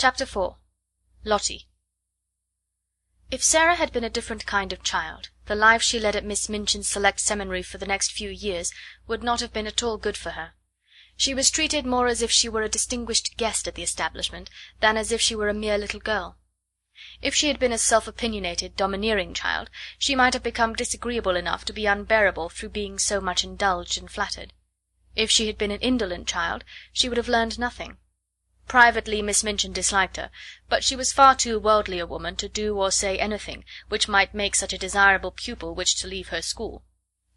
Chapter 4. Lottie. If Sara had been a different kind of child, the life she led at Miss Minchin's select seminary for the next few years would not have been at all good for her. She was treated more as if she were a distinguished guest at the establishment than as if she were a mere little girl. If she had been a self-opinionated, domineering child, she might have become disagreeable enough to be unbearable through being so much indulged and flattered. If she had been an indolent child, she would have learned nothing. Privately Miss Minchin disliked her, but she was far too worldly a woman to do or say anything which might make such a desirable pupil wish to leave her school.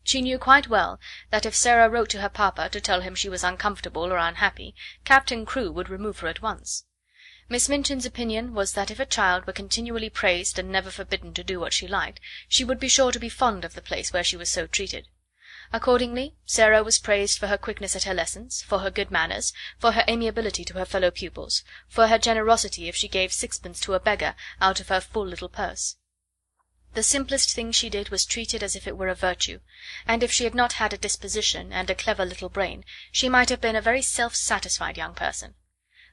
She knew quite well that if Sara wrote to her papa to tell him she was uncomfortable or unhappy, Captain Crewe would remove her at once. Miss Minchin's opinion was that if a child were continually praised and never forbidden to do what she liked, she would be sure to be fond of the place where she was so treated. Accordingly, Sara was praised for her quickness at her lessons, for her good manners, for her amiability to her fellow pupils, for her generosity if she gave sixpence to a beggar out of her full little purse. The simplest thing she did was treated as if it were a virtue, and if she had not had a disposition and a clever little brain, she might have been a very self-satisfied young person.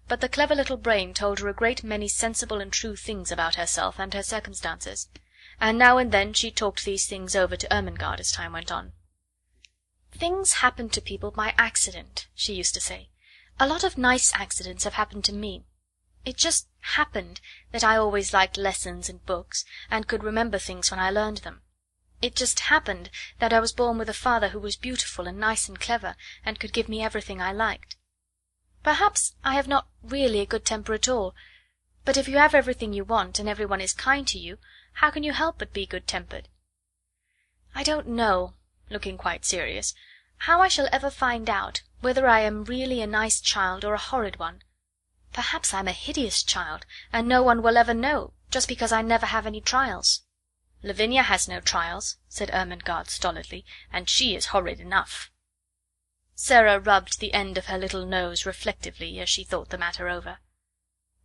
But the clever little brain told her a great many sensible and true things about herself and her circumstances, and now and then she talked these things over to Ermengarde as time went on. "Things happen to people by accident," she used to say. "A lot of nice accidents have happened to me. It just happened that I always liked lessons and books, and could remember things when I learned them. It just happened that I was born with a father who was beautiful and nice and clever, and could give me everything I liked. Perhaps I have not really a good temper at all, but if you have everything you want, and everyone is kind to you, how can you help but be good-tempered? I don't know," looking quite serious, "how I shall ever find out whether I am really a nice child or a horrid one. Perhaps I'm a hideous child, and no one will ever know, just because I never have any trials." "Lavinia has no trials," said Ermengarde stolidly, "and she is horrid enough." Sara rubbed the end of her little nose reflectively as she thought the matter over.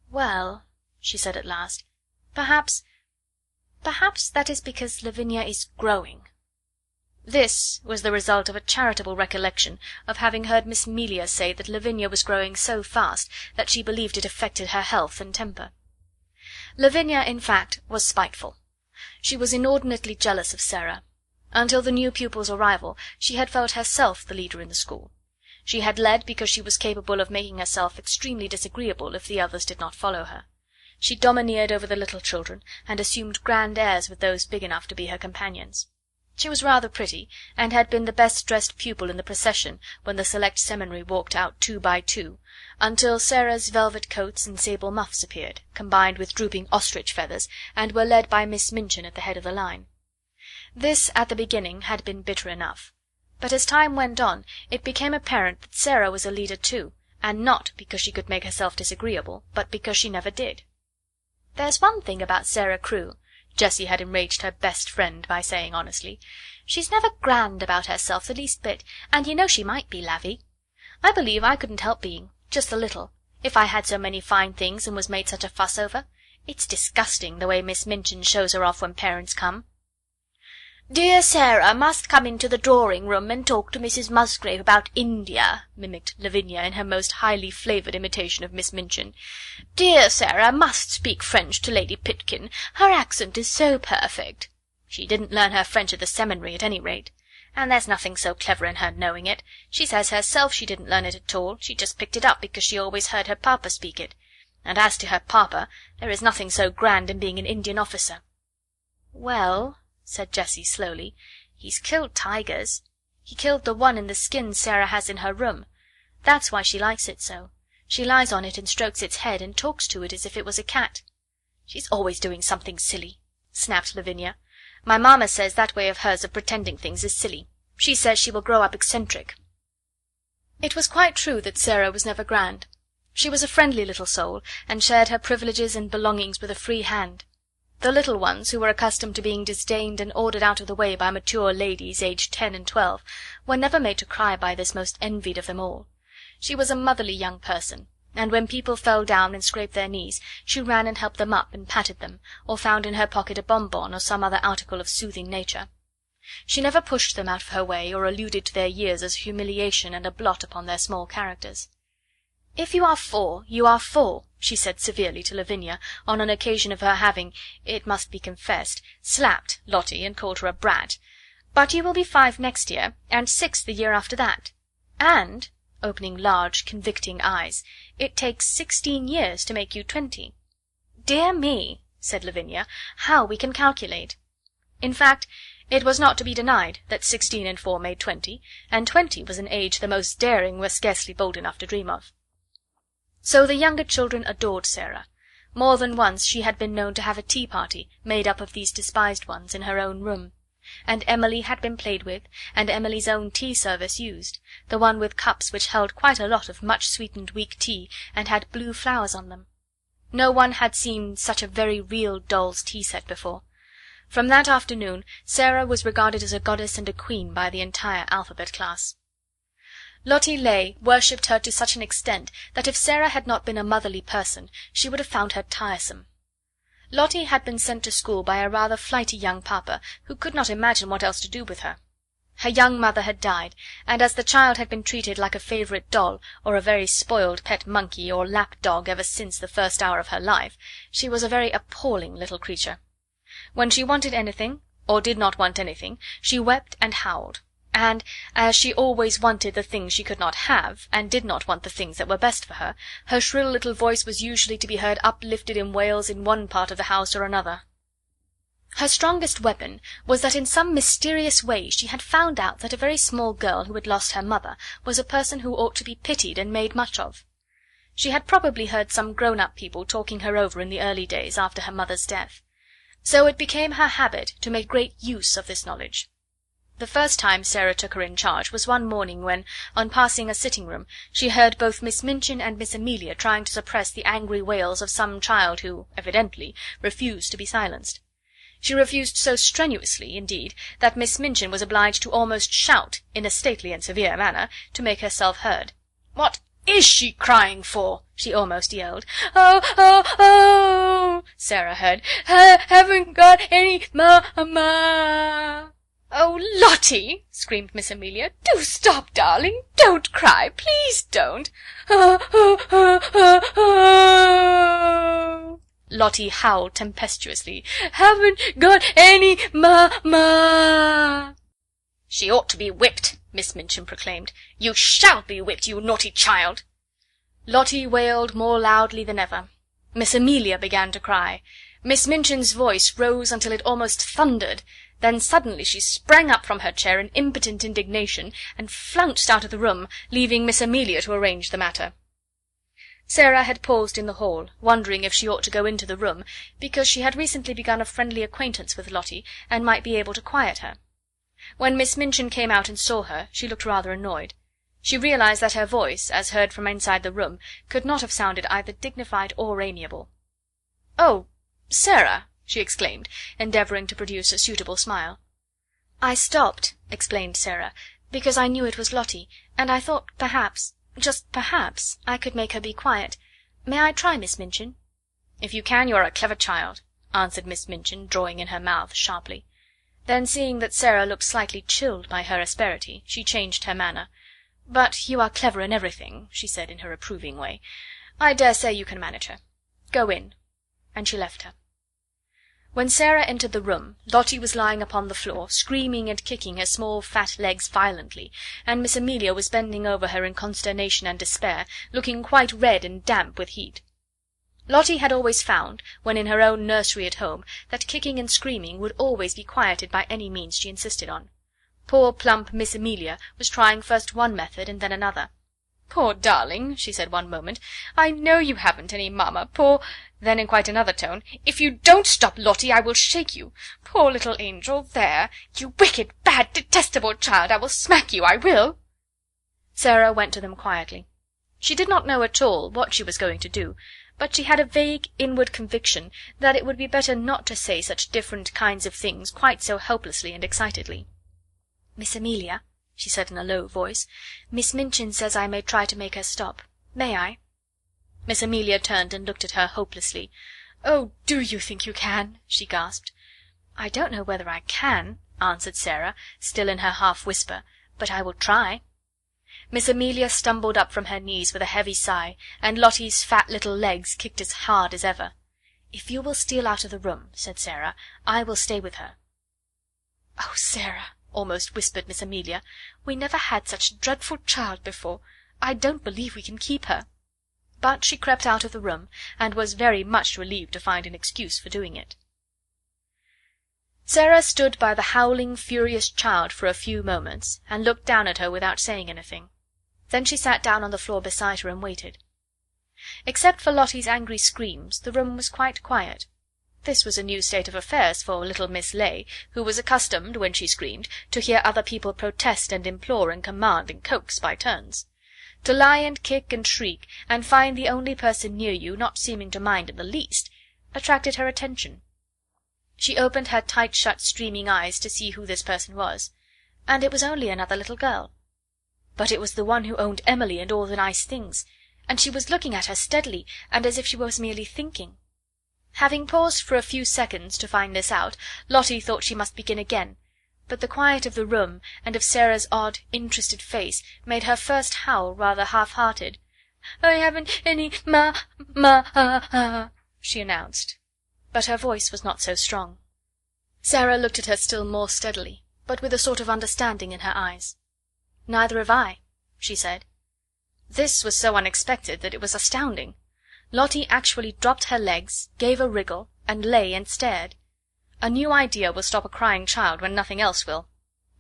"Well," she said at last, perhaps that is because Lavinia is growing." This was the result of a charitable recollection of having heard Miss Melia say that Lavinia was growing so fast that she believed it affected her health and temper. Lavinia, in fact, was spiteful. She was inordinately jealous of Sara. Until the new pupil's arrival she had felt herself the leader in the school. She had led because she was capable of making herself extremely disagreeable if the others did not follow her. She domineered over the little children, and assumed grand airs with those big enough to be her companions. She was rather pretty, and had been the best dressed pupil in the procession when the select seminary walked out 2 by 2, until Sara's velvet coats and sable muffs appeared, combined with drooping ostrich feathers, and were led by Miss Minchin at the head of the line. This, at the beginning, had been bitter enough, but as time went on it became apparent that Sara was a leader too, and not because she could make herself disagreeable, but because she never did. "There's one thing about Sara Crewe," Jessie had enraged her best friend by saying honestly. "She's never grand about herself the least bit, and you know she might be, Lavvy. I believe I couldn't help being, just a little, if I had so many fine things and was made such a fuss over. It's disgusting the way Miss Minchin shows her off when parents come." "Dear Sara must come into the drawing-room and talk to Mrs. Musgrave about India," mimicked Lavinia in her most highly flavoured imitation of Miss Minchin. "Dear Sara must speak French to Lady Pitkin. Her accent is so perfect." "She didn't learn her French at the seminary, at any rate. And there's nothing so clever in her knowing it. She says herself she didn't learn it at all, she just picked it up because she always heard her papa speak it. And as to her papa, there is nothing so grand in being an Indian officer." "Well," said Jessie slowly, "he's killed tigers. He killed the one in the skin Sara has in her room. That's why she likes it so. She lies on it and strokes its head and talks to it as if it was a cat." "She's always doing something silly," snapped Lavinia. "My mamma says that way of hers of pretending things is silly. She says she will grow up eccentric." It was quite true that Sara was never grand. She was a friendly little soul, and shared her privileges and belongings with a free hand. The little ones, who were accustomed to being disdained and ordered out of the way by mature ladies aged 10 and 12, were never made to cry by this most envied of them all. She was a motherly young person, and when people fell down and scraped their knees, she ran and helped them up and patted them, or found in her pocket a bonbon or some other article of soothing nature. She never pushed them out of her way, or alluded to their years as humiliation and a blot upon their small characters. "If you are 4, you are 4," she said severely to Lavinia, on an occasion of her having, it must be confessed, slapped Lottie and called her a brat. "But you will be 5 next year, and 6 the year after that. And," opening large convicting eyes, "it takes 16 years to make you 20. "Dear me," said Lavinia, "how we can calculate!" In fact, it was not to be denied that 16 and 4 made 20, and 20 was an age the most daring were scarcely bold enough to dream of. So the younger children adored Sara. More than once she had been known to have a tea party made up of these despised ones in her own room, and Emily had been played with, and Emily's own tea service used, the one with cups which held quite a lot of much sweetened weak tea, and had blue flowers on them. No one had seen such a very real doll's tea set before. From that afternoon Sara was regarded as a goddess and a queen by the entire alphabet class. Lottie Lay worshipped her to such an extent that if Sara had not been a motherly person she would have found her tiresome. Lottie had been sent to school by a rather flighty young papa, who could not imagine what else to do with her. Her young mother had died, and as the child had been treated like a favourite doll, or a very spoiled pet monkey or lap dog ever since the first hour of her life, she was a very appalling little creature. When she wanted anything, or did not want anything, she wept and howled, and as she always wanted the things she could not have, and did not want the things that were best for her, her shrill little voice was usually to be heard uplifted in wails in one part of the house or another. Her strongest weapon was that in some mysterious way she had found out that a very small girl who had lost her mother was a person who ought to be pitied and made much of. She had probably heard some grown-up people talking her over in the early days after her mother's death. So it became her habit to make great use of this knowledge. The first time Sara took her in charge was one morning when, on passing a sitting-room, she heard both Miss Minchin and Miss Amelia trying to suppress the angry wails of some child who, evidently, refused to be silenced. She refused so strenuously, indeed, that Miss Minchin was obliged to almost shout, in a stately and severe manner, to make herself heard. "What is she crying for?" she almost yelled. "Oh, oh, oh!" Sara heard. "Haven't got any ma." "Oh, Lottie!" screamed Miss Amelia. "Do stop, darling! Don't cry! Please don't! Oh, oh, oh, oh, oh!" Lottie howled tempestuously. "Haven't got any ma." "She ought to be whipped," Miss Minchin proclaimed. "You shall be whipped, you naughty child!" Lottie wailed more loudly than ever. Miss Amelia began to cry. Miss Minchin's voice rose until it almost thundered. Then suddenly she sprang up from her chair in impotent indignation, and flounced out of the room, leaving Miss Amelia to arrange the matter. Sara had paused in the hall, wondering if she ought to go into the room, because she had recently begun a friendly acquaintance with Lottie, and might be able to quiet her. When Miss Minchin came out and saw her, she looked rather annoyed. She realized that her voice, as heard from inside the room, could not have sounded either dignified or amiable. "Oh, Sara!" she exclaimed, endeavouring to produce a suitable smile. "I stopped," explained Sara, "because I knew it was Lottie, and I thought perhaps, just perhaps, I could make her be quiet. May I try, Miss Minchin?" "If you can, you are a clever child," answered Miss Minchin, drawing in her mouth sharply. Then, seeing that Sara looked slightly chilled by her asperity, she changed her manner. "But you are clever in everything," she said in her approving way. "I dare say you can manage her. Go in." And she left her. When Sara entered the room, Lottie was lying upon the floor, screaming and kicking her small fat legs violently, and Miss Amelia was bending over her in consternation and despair, looking quite red and damp with heat. Lottie had always found, when in her own nursery at home, that kicking and screaming would always be quieted by any means she insisted on. Poor plump Miss Amelia was trying first one method and then another. "Poor darling," she said one moment, "I know you haven't any mamma, poor—" Then in quite another tone, "If you don't stop, Lottie, I will shake you. Poor little angel, there! You wicked, bad, detestable child, I will smack you, I will!" Sara went to them quietly. She did not know at all what she was going to do, but she had a vague inward conviction that it would be better not to say such different kinds of things quite so helplessly and excitedly. "Miss Amelia," she said in a low voice, "Miss Minchin says I may try to make her stop. May I?" Miss Amelia turned and looked at her hopelessly. "Oh, do you think you can?" she gasped. "I don't know whether I can," answered Sara, still in her half whisper, "but I will try." Miss Amelia stumbled up from her knees with a heavy sigh, and Lottie's fat little legs kicked as hard as ever. "If you will steal out of the room," said Sara, "I will stay with her." "Oh, Sara," almost whispered Miss Amelia, "we never had such a dreadful child before. I don't believe we can keep her." But she crept out of the room, and was very much relieved to find an excuse for doing it. Sara stood by the howling, furious child for a few moments, and looked down at her without saying anything. Then she sat down on the floor beside her and waited. Except for Lottie's angry screams, the room was quite quiet. This was a new state of affairs for little Miss Ley, who was accustomed, when she screamed, to hear other people protest and implore and command and coax by turns. To lie and kick and shriek, and find the only person near you not seeming to mind in the least, attracted her attention. She opened her tight-shut streaming eyes to see who this person was, and it was only another little girl. But it was the one who owned Emily and all the nice things, and she was looking at her steadily, and as if she was merely thinking. Having paused for a few seconds to find this out, Lottie thought she must begin again, but the quiet of the room, and of Sara's odd, interested face, made her first howl rather half-hearted. "I haven't any she announced. But her voice was not so strong. Sara looked at her still more steadily, but with a sort of understanding in her eyes. "Neither have I," she said. This was so unexpected that it was astounding. Lottie actually dropped her legs, gave a wriggle, and lay and stared. A new idea will stop a crying child when nothing else will.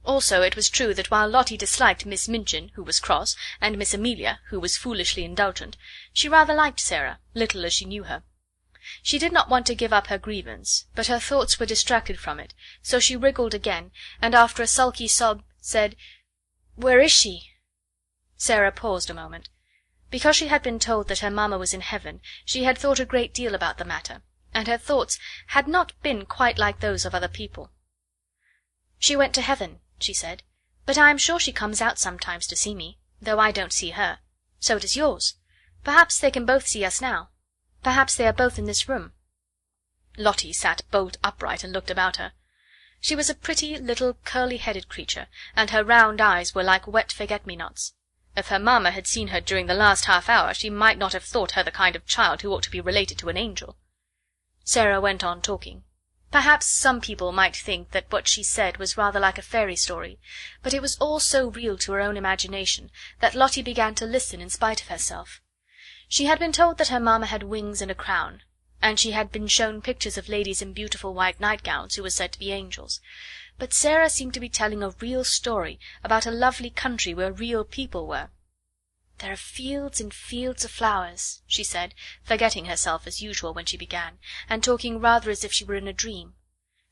Also, it was true that while Lottie disliked Miss Minchin, who was cross, and Miss Amelia, who was foolishly indulgent, she rather liked Sara, little as she knew her. She did not want to give up her grievance, but her thoughts were distracted from it, so she wriggled again, and after a sulky sob said, "Where is she?" Sara paused a moment. Because she had been told that her mamma was in heaven, she had thought a great deal about the matter, and her thoughts had not been quite like those of other people. "She went to heaven," she said, "but I am sure she comes out sometimes to see me, though I don't see her. So does yours. Perhaps they can both see us now. Perhaps they are both in this room." Lottie sat bolt upright and looked about her. She was a pretty little curly-headed creature, and her round eyes were like wet forget-me-nots. If her mamma had seen her during the last half-hour, she might not have thought her the kind of child who ought to be related to an angel. Sara went on talking. Perhaps some people might think that what she said was rather like a fairy story, but it was all so real to her own imagination that Lottie began to listen in spite of herself. She had been told that her mamma had wings and a crown, and she had been shown pictures of ladies in beautiful white nightgowns who were said to be angels. But Sara seemed to be telling a real story about a lovely country where real people were. "There are fields and fields of flowers," she said, forgetting herself as usual when she began, and talking rather as if she were in a dream.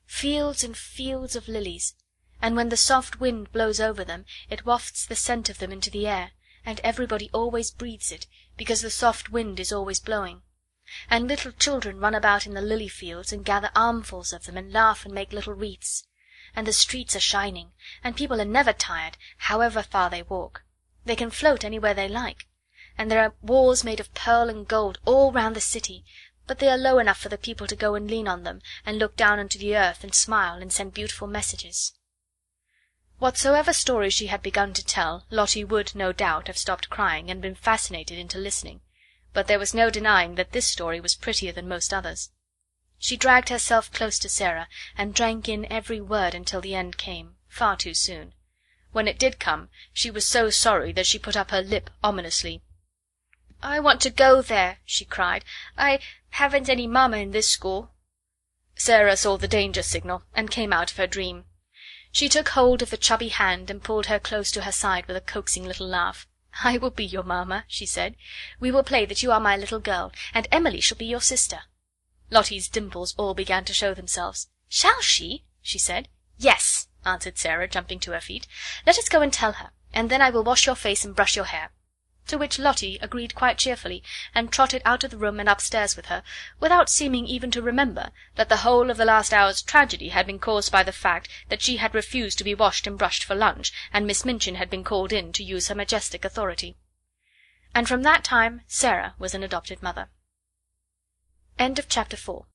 "Fields and fields of lilies, and when the soft wind blows over them it wafts the scent of them into the air, and everybody always breathes it, because the soft wind is always blowing. And little children run about in the lily fields and gather armfuls of them and laugh and make little wreaths. And the streets are shining, and people are never tired, however far they walk. They can float anywhere they like, and there are walls made of pearl and gold all round the city, but they are low enough for the people to go and lean on them, and look down into the earth and smile and send beautiful messages." Whatsoever story she had begun to tell, Lottie would, no doubt, have stopped crying and been fascinated into listening, but there was no denying that this story was prettier than most others. She dragged herself close to Sara, and drank in every word until the end came, far too soon. When it did come, she was so sorry that she put up her lip ominously. "I want to go there," she cried. "I haven't any mamma in this school." Sara saw the danger signal, and came out of her dream. She took hold of the chubby hand and pulled her close to her side with a coaxing little laugh. "I will be your mamma," she said. "We will play that you are my little girl, and Emily shall be your sister." Lottie's dimples all began to show themselves. "Shall she?" she said. "Yes," answered Sara, jumping to her feet. "Let us go and tell her, and then I will wash your face and brush your hair." To which Lottie agreed quite cheerfully, and trotted out of the room and upstairs with her, without seeming even to remember that the whole of the last hour's tragedy had been caused by the fact that she had refused to be washed and brushed for lunch, and Miss Minchin had been called in to use her majestic authority. And from that time Sara was an adopted mother. End of chapter 4.